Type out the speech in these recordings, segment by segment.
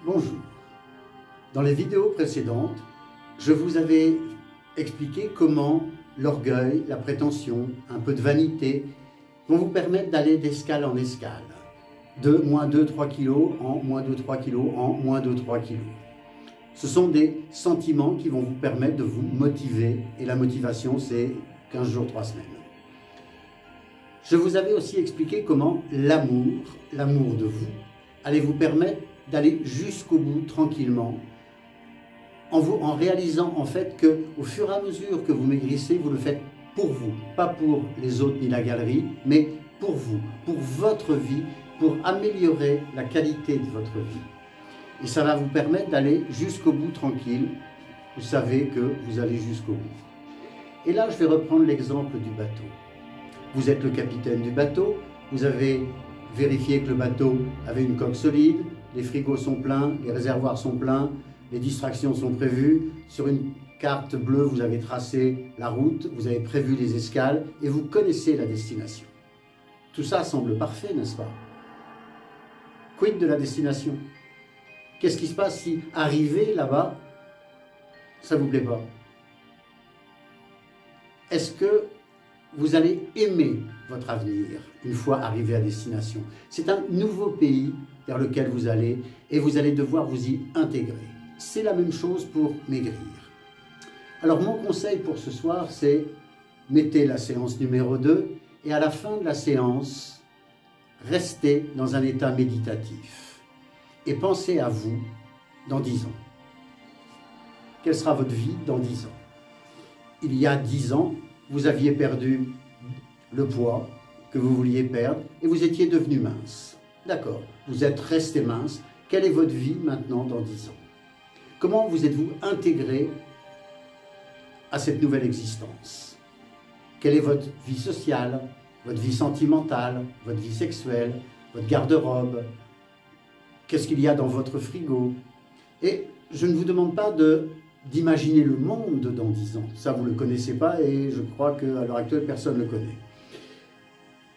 Bonjour. Dans les vidéos précédentes, je vous avais expliqué comment l'orgueil, la prétention, un peu de vanité vont vous permettre d'aller d'escale en escale, de moins 2-3 kg en moins 2-3 kg en moins 2-3 kg. Ce sont des sentiments qui vont vous permettre de vous motiver, et la motivation c'est 15 jours, 3 semaines. Je vous avais aussi expliqué comment l'amour de vous, allait vous permettre d'aller jusqu'au bout tranquillement, en réalisant en fait que au fur et à mesure que vous maigrissez, vous le faites pour vous, pas pour les autres ni la galerie, mais pour vous, pour votre vie, pour améliorer la qualité de votre vie. Et ça va vous permettre d'aller jusqu'au bout tranquille. Vous savez que vous allez jusqu'au bout. Et là, je vais reprendre l'exemple du bateau. Vous êtes le capitaine du bateau, vous avez vérifié que le bateau avait une coque solide, les frigos sont pleins, les réservoirs sont pleins, les distractions sont prévues. Sur une carte bleue, vous avez tracé la route, vous avez prévu les escales et vous connaissez la destination. Tout ça semble parfait, n'est-ce pas? Quid de la destination? Qu'est-ce qui se passe si, arrivé là-bas, ça ne vous plaît pas? Est-ce que vous allez aimer votre avenir une fois arrivé à destination? C'est un nouveau pays vers lequel vous allez et vous allez devoir vous y intégrer. C'est la même chose pour maigrir. Alors mon conseil pour ce soir, c'est mettez la séance numéro 2 et à la fin de la séance, restez dans un état méditatif et pensez à vous dans 10 ans. Quelle sera votre vie dans 10 ans? Il y a 10 ans, vous aviez perdu le poids que vous vouliez perdre et vous étiez devenu mince. D'accord, vous êtes resté mince. Quelle est votre vie maintenant dans 10 ans? Comment vous êtes-vous intégré à cette nouvelle existence? Quelle est votre vie sociale, votre vie sentimentale, votre vie sexuelle, votre garde-robe? Qu'est-ce qu'il y a dans votre frigo? Et je ne vous demande pas d'imaginer le monde dans 10 ans. Ça, vous ne le connaissez pas et je crois qu'à l'heure actuelle, personne ne le connaît.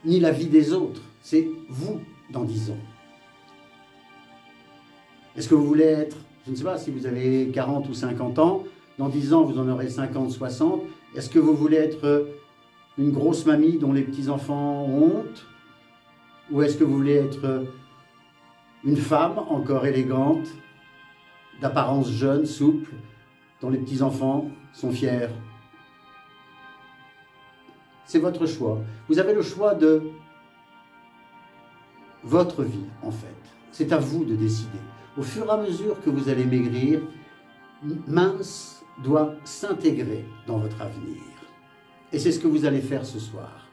Ni la vie des autres. C'est vous dans 10 ans. Est-ce que vous voulez être, je ne sais pas si vous avez 40 ou 50 ans, dans 10 ans, vous en aurez 50, 60. Est-ce que vous voulez être une grosse mamie dont les petits-enfants ont honte? Ou est-ce que vous voulez être une femme encore élégante, d'apparence jeune, souple, dont les petits-enfants sont fiers? C'est votre choix. Vous avez le choix de votre vie, en fait. C'est à vous de décider. Au fur et à mesure que vous allez maigrir, mince doit s'intégrer dans votre avenir. Et c'est ce que vous allez faire ce soir.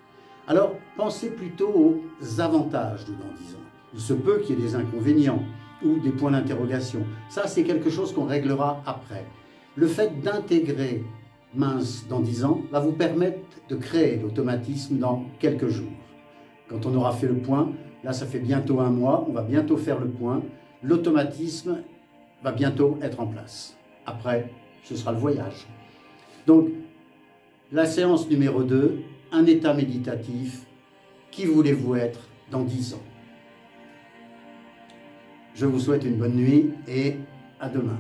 Alors, pensez plutôt aux avantages de dans 10 ans. Il se peut qu'il y ait des inconvénients ou des points d'interrogation. Ça, c'est quelque chose qu'on réglera après. Le fait d'intégrer mince dans 10 ans va vous permettre de créer l'automatisme dans quelques jours. Quand on aura fait le point, là ça fait bientôt 1 mois, on va bientôt faire le point, l'automatisme va bientôt être en place. Après, ce sera le voyage. Donc, la séance numéro 2, un état méditatif, qui voulez-vous être dans 10 ans? Je vous souhaite une bonne nuit et à demain.